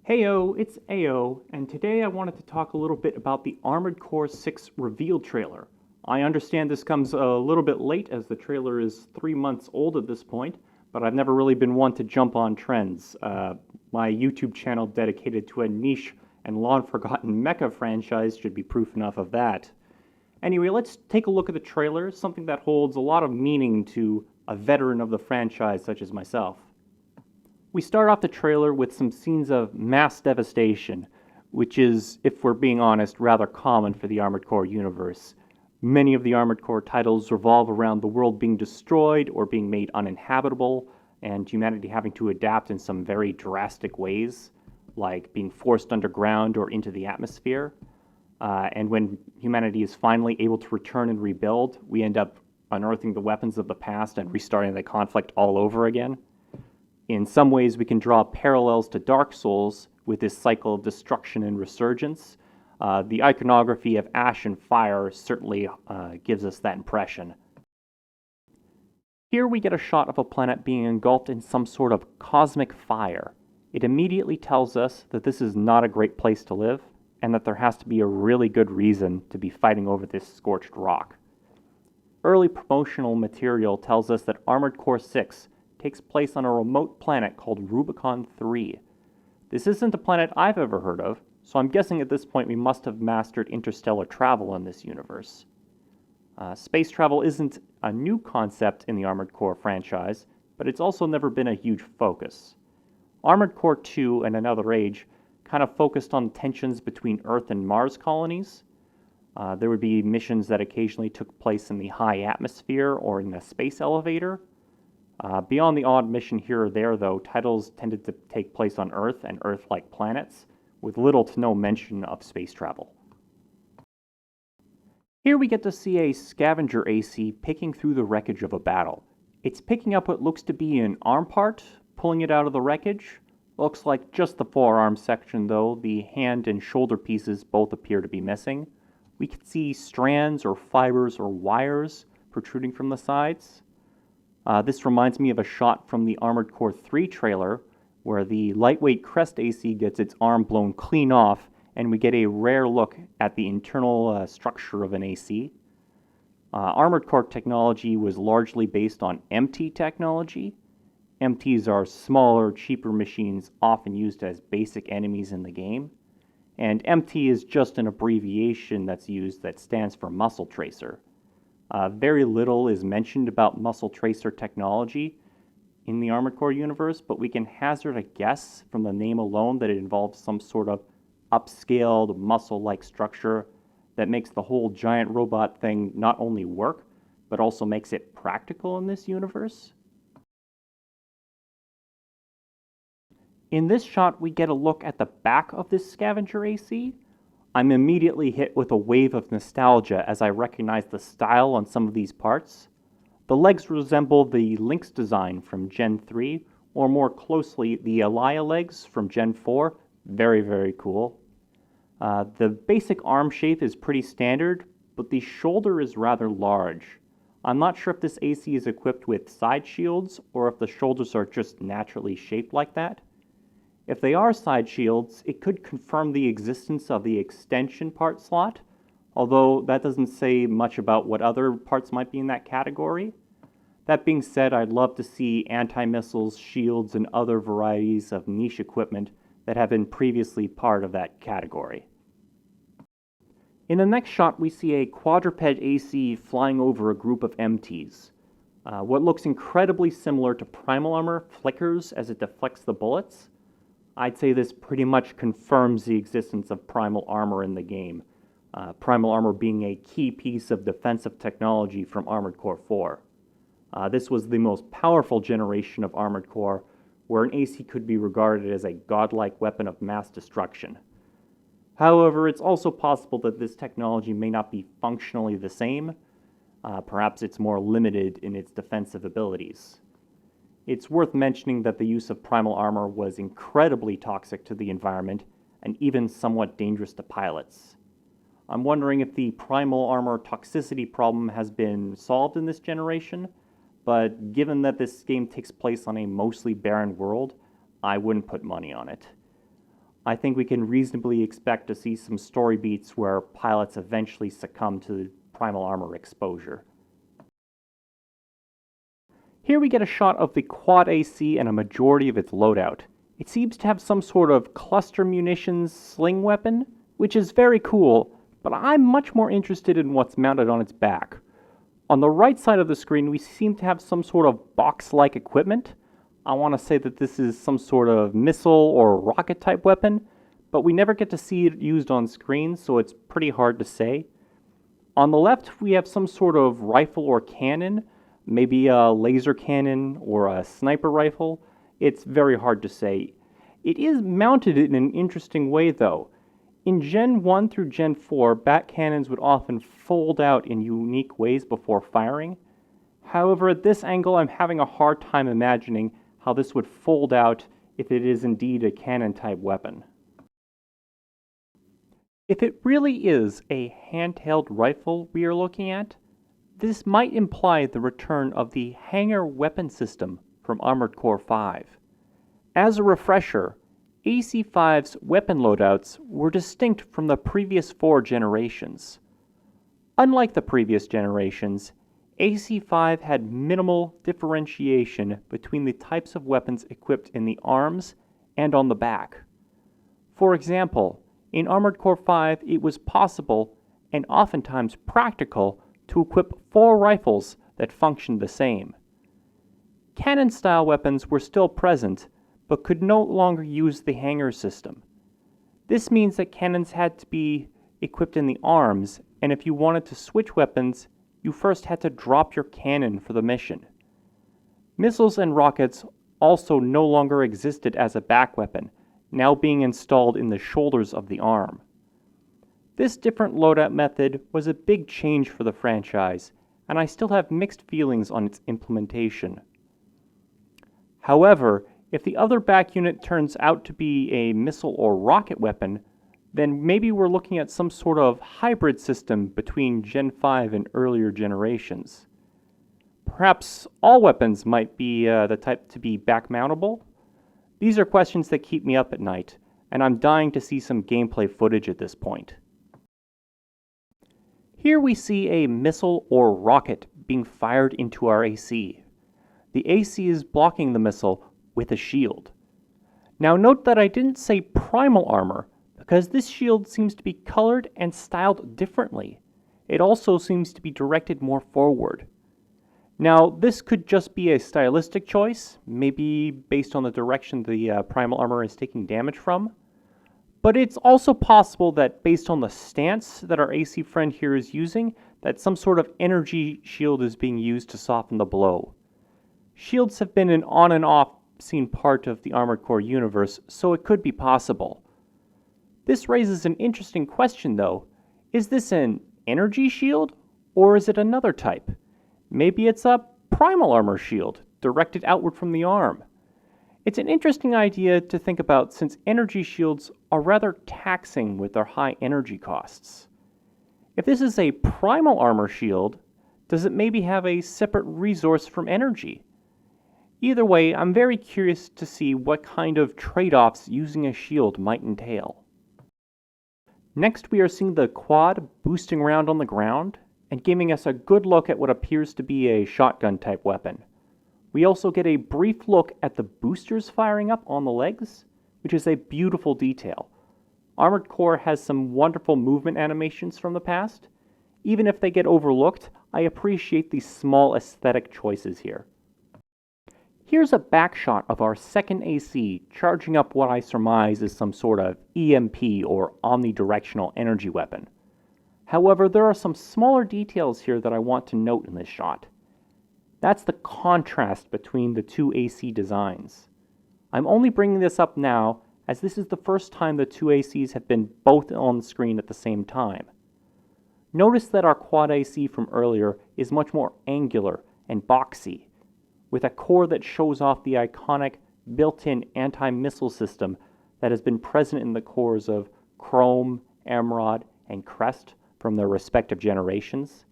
Heyo, it's Ao, and today I wanted to talk a little bit about the Armored Core 6 reveal trailer. I understand this comes a little bit late as the trailer is 3 months old at this point, but I've never really been one to jump on trends. My YouTube channel dedicated to a niche and long-forgotten mecha franchise should be proof enough of that. Anyway, let's take a look at the trailer, something that holds a lot of meaning to a veteran of the franchise such as myself. We start off the trailer with some scenes of mass devastation, which is, if we're being honest, rather common for the Armored Core universe. Many of the Armored Core titles revolve around the world being destroyed or being made uninhabitable, and humanity having to adapt in some very drastic ways, like being forced underground or into the atmosphere. And when humanity is finally able to return and rebuild, we end up unearthing the weapons of the past and restarting the conflict all over again. In some ways, we can draw parallels to Dark Souls with this cycle of destruction and resurgence. The iconography of ash and fire certainly gives us that impression. Here we get a shot of a planet being engulfed in some sort of cosmic fire. It immediately tells us that this is not a great place to live, and that there has to be a really good reason to be fighting over this scorched rock. Early promotional material tells us that Armored Core 6 takes place on a remote planet called Rubicon 3. This isn't a planet I've ever heard of, so I'm guessing at this point we must have mastered interstellar travel in this universe. Space travel isn't a new concept in the Armored Core franchise, but it's also never been a huge focus. Armored Core 2 and Another Age kind of focused on tensions between Earth and Mars colonies. There would be missions that occasionally took place in the high atmosphere or in the space elevator. Beyond the odd mission here or there, though, titles tended to take place on Earth and Earth-like planets, with little to no mention of space travel. Here we get to see a scavenger AC picking through the wreckage of a battle. It's picking up what looks to be an arm part, pulling it out of the wreckage. Looks like just the forearm section, though. The hand and shoulder pieces both appear to be missing. We can see strands or fibers or wires protruding from the sides. This reminds me of a shot from the Armored Core 3 trailer, where the lightweight Crest AC gets its arm blown clean off, and we get a rare look at the internal structure of an AC. Armored Core technology was largely based on MT technology. MTs are smaller, cheaper machines often used as basic enemies in the game, and MT is just an abbreviation that's used that stands for Muscle Tracer. Very little is mentioned about Muscle Tracer technology in the Armored Core universe, but we can hazard a guess from the name alone that it involves some sort of upscaled, muscle-like structure that makes the whole giant robot thing not only work, but also makes it practical in this universe. In this shot, we get a look at the back of this scavenger AC. I'm immediately hit with a wave of nostalgia as I recognize the style on some of these parts. The legs resemble the Lynx design from Gen 3, or more closely, the Elia legs from Gen 4. Very, very cool. The basic arm shape is pretty standard, but the shoulder is rather large. I'm not sure if this AC is equipped with side shields, or if the shoulders are just naturally shaped like that. If they are side shields, it could confirm the existence of the extension part slot, although that doesn't say much about what other parts might be in that category. That being said, I'd love to see anti-missiles, shields, and other varieties of niche equipment that have been previously part of that category. In the next shot, we see a quadruped AC flying over a group of MTs. What looks incredibly similar to Primal armor flickers as it deflects the bullets. I'd say this pretty much confirms the existence of Primal armor in the game. Primal armor being a key piece of defensive technology from Armored Core 4. This was the most powerful generation of Armored Core, where an AC could be regarded as a godlike weapon of mass destruction. However, it's also possible that this technology may not be functionally the same. Perhaps it's more limited in its defensive abilities. It's worth mentioning that the use of Primal armor was incredibly toxic to the environment and even somewhat dangerous to pilots. I'm wondering if the Primal armor toxicity problem has been solved in this generation, but given that this game takes place on a mostly barren world, I wouldn't put money on it. I think we can reasonably expect to see some story beats where pilots eventually succumb to primal armor exposure. Here we get a shot of the quad AC and a majority of its loadout. It seems to have some sort of cluster munitions sling weapon, which is very cool, but I'm much more interested in what's mounted on its back. On the right side of the screen, we seem to have some sort of box-like equipment. I want to say that this is some sort of missile or rocket type weapon, but we never get to see it used on screen, so it's pretty hard to say. On the left, we have some sort of rifle or cannon, maybe a laser cannon or a sniper rifle. It's very hard to say. It is mounted in an interesting way, though. In Gen 1 through Gen 4, bat cannons would often fold out in unique ways before firing. However, at this angle, I'm having a hard time imagining how this would fold out if it is indeed a cannon-type weapon. If it really is a handheld rifle we are looking at, this might imply the return of the hanger weapon system from Armored Core 5. As a refresher, AC-5's weapon loadouts were distinct from the previous 4 generations. Unlike the previous generations, AC-5 had minimal differentiation between the types of weapons equipped in the arms and on the back. For example, in Armored Core 5 it was possible, and oftentimes practical, to equip 4 rifles that functioned the same. Cannon-style weapons were still present, but could no longer use the hanger system. This means that cannons had to be equipped in the arms, and if you wanted to switch weapons, you first had to drop your cannon for the mission. Missiles and rockets also no longer existed as a back weapon, now being installed in the shoulders of the arm. This different loadout method was a big change for the franchise, and I still have mixed feelings on its implementation. However, if the other back unit turns out to be a missile or rocket weapon, then maybe we're looking at some sort of hybrid system between Gen 5 and earlier generations. Perhaps all weapons might be the type to be back-mountable? These are questions that keep me up at night, and I'm dying to see some gameplay footage at this point. Here we see a missile or rocket being fired into our AC. The AC is blocking the missile with a shield. Now note that I didn't say primal armor, because this shield seems to be colored and styled differently. It also seems to be directed more forward. Now, this could just be a stylistic choice, maybe based on the direction the primal armor is taking damage from, but it's also possible that based on the stance that our AC friend here is using, that some sort of energy shield is being used to soften the blow. Shields have been an on and off seen part of the Armored Core universe, so it could be possible. This raises an interesting question though. Is this an energy shield, or is it another type? Maybe it's a primal armor shield, directed outward from the arm. It's an interesting idea to think about since energy shields are rather taxing with their high energy costs. If this is a primal armor shield, does it maybe have a separate resource from energy? Either way, I'm very curious to see what kind of trade-offs using a shield might entail. Next, we are seeing the quad boosting around on the ground and giving us a good look at what appears to be a shotgun-type weapon. We also get a brief look at the boosters firing up on the legs, which is a beautiful detail. Armored Core has some wonderful movement animations from the past. Even if they get overlooked, I appreciate these small aesthetic choices here. Here's a back shot of our second AC charging up what I surmise is some sort of EMP or omnidirectional energy weapon. However, there are some smaller details here that I want to note in this shot. That's the contrast between the two AC designs. I'm only bringing this up now as this is the first time the two ACs have been both on the screen at the same time. Notice that our quad AC from earlier is much more angular and boxy, with a core that shows off the iconic built-in anti-missile system that has been present in the cores of Chrome, Emerald, and Crest from their respective generations.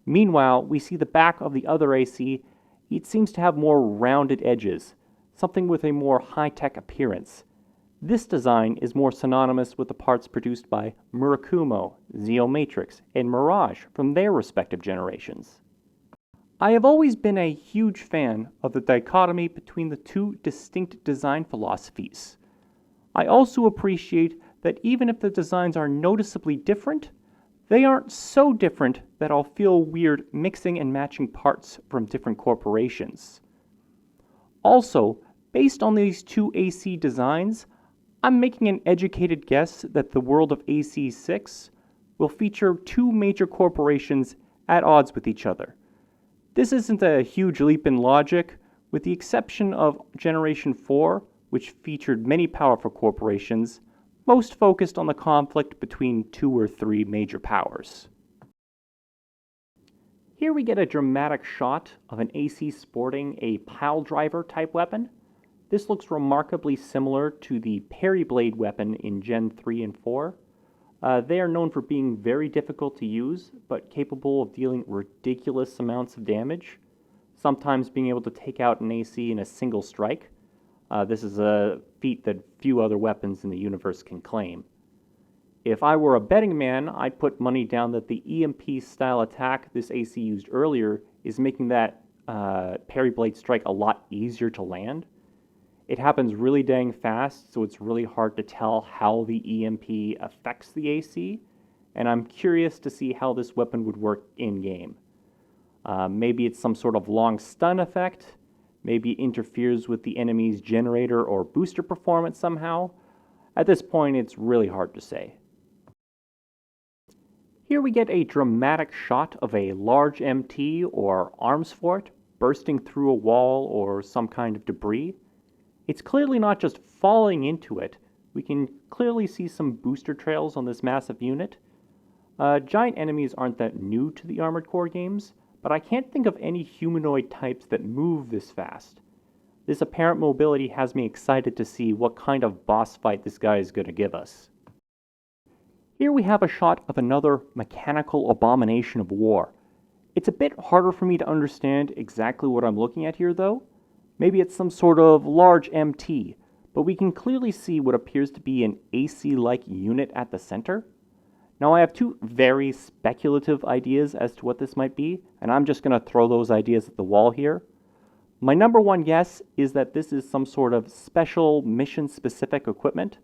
Meanwhile, we see the back of the other AC. It seems to have more rounded edges, something with a more high-tech appearance. This design is more synonymous with the parts produced by Murakumo, Zeomatrix, and Mirage from their respective generations. I have always been a huge fan of the dichotomy between the two distinct design philosophies. I also appreciate that even if the designs are noticeably different, they aren't so different that I'll feel weird mixing and matching parts from different corporations. Also, based on these two AC designs, I'm making an educated guess that the world of AC6 will feature two major corporations at odds with each other. This isn't a huge leap in logic, with the exception of Generation 4, which featured many powerful corporations, most focused on the conflict between 2 or 3 major powers. Here we get a dramatic shot of an AC sporting a pile driver type weapon. This looks remarkably similar to the parry blade weapon in Gen 3 and 4. They are known for being very difficult to use, but capable of dealing ridiculous amounts of damage, sometimes being able to take out an AC in a single strike. This is a feat that few other weapons in the universe can claim. If I were a betting man, I'd put money down that the EMP style attack this AC used earlier is making that parry blade strike a lot easier to land. It happens really dang fast, so it's really hard to tell how the EMP affects the AC, and I'm curious to see how this weapon would work in-game. Maybe it's some sort of long stun effect, maybe it interferes with the enemy's generator or booster performance somehow. At this point, it's really hard to say. Here we get a dramatic shot of a large MT or arms fort bursting through a wall or some kind of debris. It's clearly not just falling into it. We can clearly see some booster trails on this massive unit. Giant enemies aren't that new to the Armored Core games, but I can't think of any humanoid types that move this fast. This apparent mobility has me excited to see what kind of boss fight this guy is going to give us. Here we have a shot of another mechanical abomination of war. It's a bit harder for me to understand exactly what I'm looking at here though. Maybe it's some sort of large MT, but we can clearly see what appears to be an AC-like unit at the center. Now I have two very speculative ideas as to what this might be, and I'm just going to throw those ideas at the wall here. My number one guess is that this is some sort of special mission-specific equipment,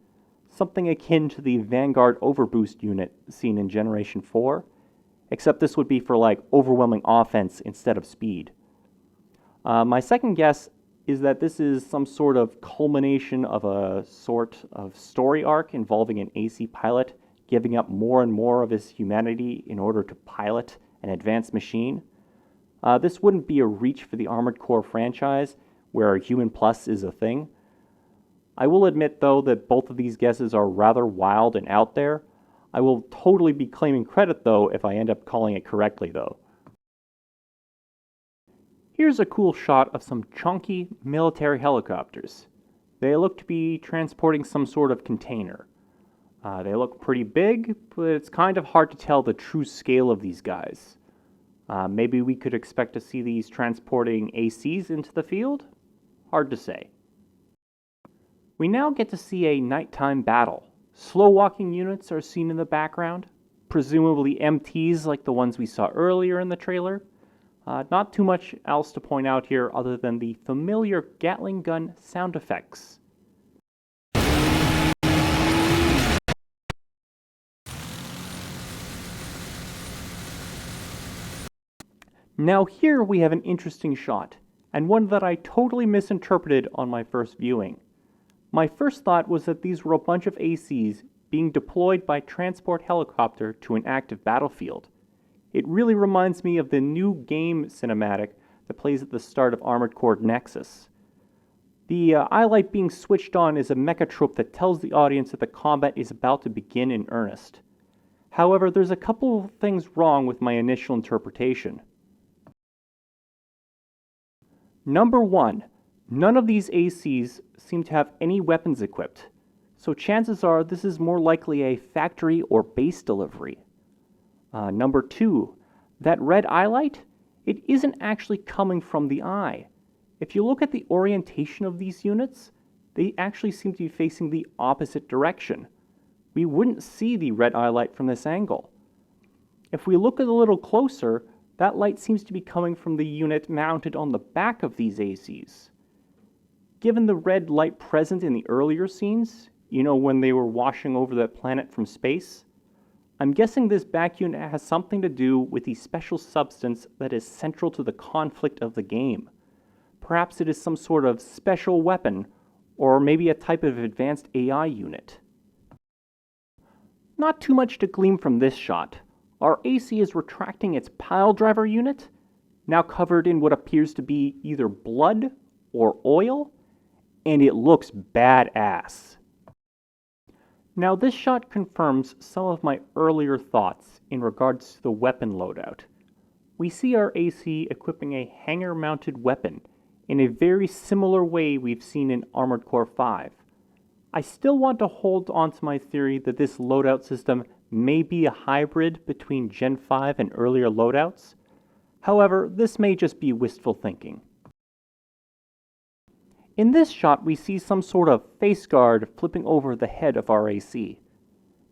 something akin to the Vanguard Overboost unit seen in Generation 4, except this would be for like overwhelming offense instead of speed. My second guess is that this is some sort of culmination of a sort of story arc involving an AC pilot giving up more and more of his humanity in order to pilot an advanced machine. This wouldn't be a reach for the Armored Core franchise, where Human Plus is a thing. I will admit, though, that both of these guesses are rather wild and out there. I will totally be claiming credit, though, if I end up calling it correctly, though. Here's a cool shot of some chunky military helicopters. They look to be transporting some sort of container. They look pretty big, but it's kind of hard to tell the true scale of these guys. Maybe we could expect to see these transporting ACs into the field? Hard to say. We now get to see a nighttime battle. Slow-walking units are seen in the background, presumably MTs like the ones we saw earlier in the trailer. Not too much else to point out here other than the familiar Gatling gun sound effects. Now here we have an interesting shot, and one that I totally misinterpreted on my first viewing. My first thought was that these were a bunch of ACs being deployed by transport helicopter to an active battlefield. It really reminds me of the new game cinematic that plays at the start of Armored Core Nexus. The eye light being switched on is a mechatrope that tells the audience that the combat is about to begin in earnest. However, there's a couple of things wrong with my initial interpretation. Number one, none of these ACs seem to have any weapons equipped, so chances are this is more likely a factory or base delivery. Number two, that red eye light, it isn't actually coming from the eye. If you look at the orientation of these units, they actually seem to be facing the opposite direction. We wouldn't see the red eye light from this angle. If we look a little closer, that light seems to be coming from the unit mounted on the back of these ACs. Given the red light present in the earlier scenes, when they were washing over that planet from space, I'm guessing this back unit has something to do with the special substance that is central to the conflict of the game. Perhaps it is some sort of special weapon, or maybe a type of advanced AI unit. Not too much to glean from this shot. Our AC is retracting its pile driver unit, now covered in what appears to be either blood or oil, and it looks badass. Now this shot confirms some of my earlier thoughts in regards to the weapon loadout. We see our AC equipping a hanger-mounted weapon in a very similar way we've seen in Armored Core 5. I still want to hold on to my theory that this loadout system may be a hybrid between Gen 5 and earlier loadouts. However, this may just be wistful thinking. In this shot, we see some sort of face guard flipping over the head of our AC.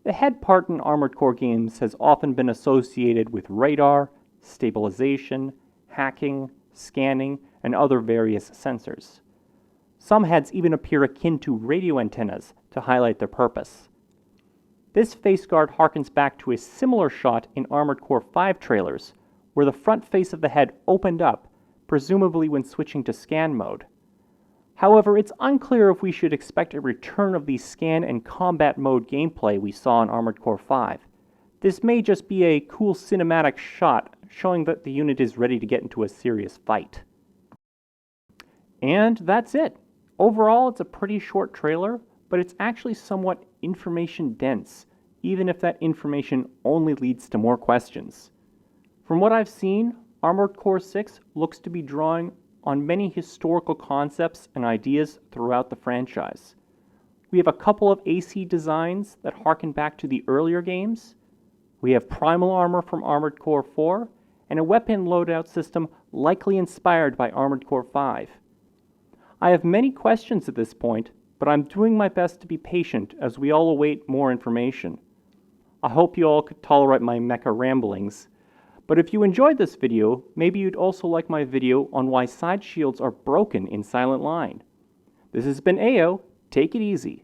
The head part in Armored Core games has often been associated with radar, stabilization, hacking, scanning, and other various sensors. Some heads even appear akin to radio antennas to highlight their purpose. This face guard harkens back to a similar shot in Armored Core 5 trailers, where the front face of the head opened up, presumably when switching to scan mode. However, it's unclear if we should expect a return of the scan and combat mode gameplay we saw in Armored Core 5. This may just be a cool cinematic shot showing that the unit is ready to get into a serious fight. And that's it. Overall, it's a pretty short trailer, but it's actually somewhat information dense, even if that information only leads to more questions. From what I've seen, Armored Core 6 looks to be drawing on many historical concepts and ideas throughout the franchise. We have a couple of AC designs that harken back to the earlier games. We have Primal armor from Armored Core 4, and a weapon loadout system likely inspired by Armored Core 5. I have many questions at this point, but I'm doing my best to be patient as we all await more information. I hope you all could tolerate my mecha ramblings. But if you enjoyed this video, maybe you'd also like my video on why side shields are broken in Silent Line. This has been Ao. Take it easy.